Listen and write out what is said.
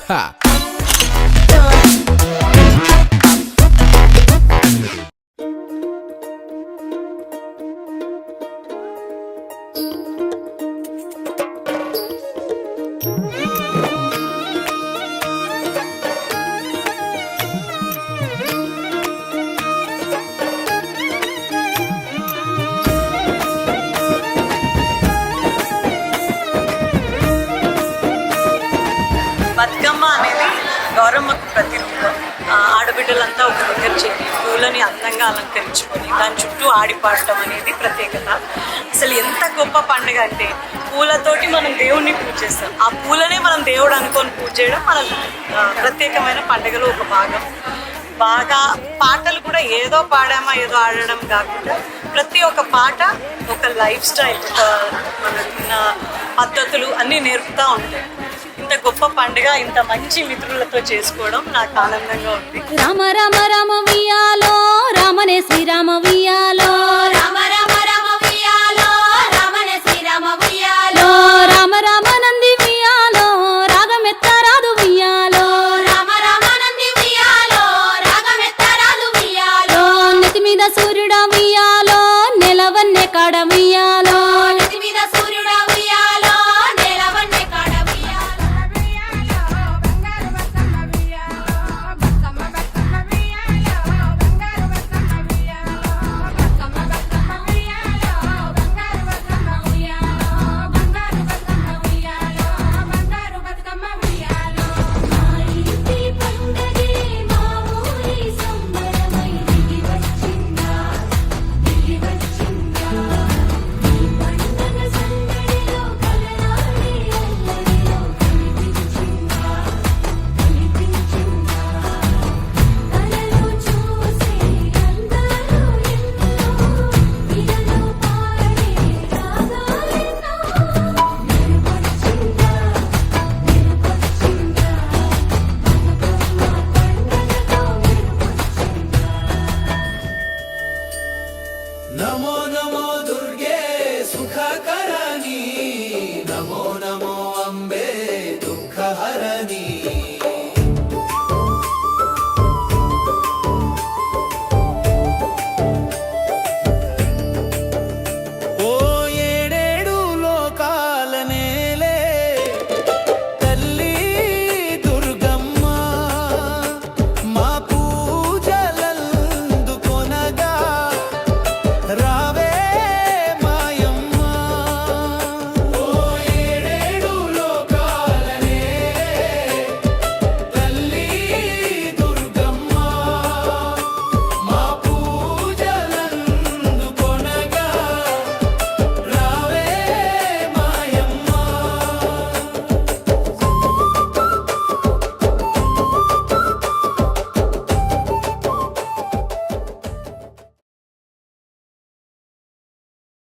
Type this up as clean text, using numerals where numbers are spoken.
Ha! Bathukamma అనేది గౌరమ్మకు ప్రతిరూపం. ఆడబిడ్డలంతా ఒక దగ్గర చేరి పూలని అందంగా అలంకరించుకొని దాని చుట్టూ ఆడిపాడటం అనేది ప్రత్యేకత. అసలు ఎంత గొప్ప పండుగ అంటే పూలతోటి మనం దేవుణ్ణి పూజ చేస్తాం. ఆ పూలనే మనం దేవుడు అనుకొని పూజ చేయడం మన ప్రత్యేకమైన పండుగలో ఒక భాగం. బాగా పాటలు కూడా ఏదో పాడామా ఏదో ఆడడం కాకుండా ప్రతి ఒక్క పాట ఒక లైఫ్ స్టైల్, ఒక మన పద్ధతులు అన్నీ నేర్పుతూ ఉంటాయి. ఇంత గొప్ప పండుగ ఇంత మంచి మిత్రులతో చేసుకోవడం నాకు ఆనందంగా ఉంది. రామ రామ రామ వియాలో రామనే శ్రీరామ వియాలో రామ రామ రామ వియాలో రామనే శ్రీరామ వియాలో రామ రామ నంది వియాలో రాగమెత్తరాదు వియాలో రామ రామ నంది వియాలో రాగమెత్తరాదు వియాలో నెత్తి మీద సూర్యుడా వియాలో నెలవన్నే కాడ వియాలో నెత్తి మీద సూర్యుడా వియాలో నెలవన్నే కాడ नमो नमो दुर्गे सुखकरणी, नमो नमो अम्बे दुःखहरणी।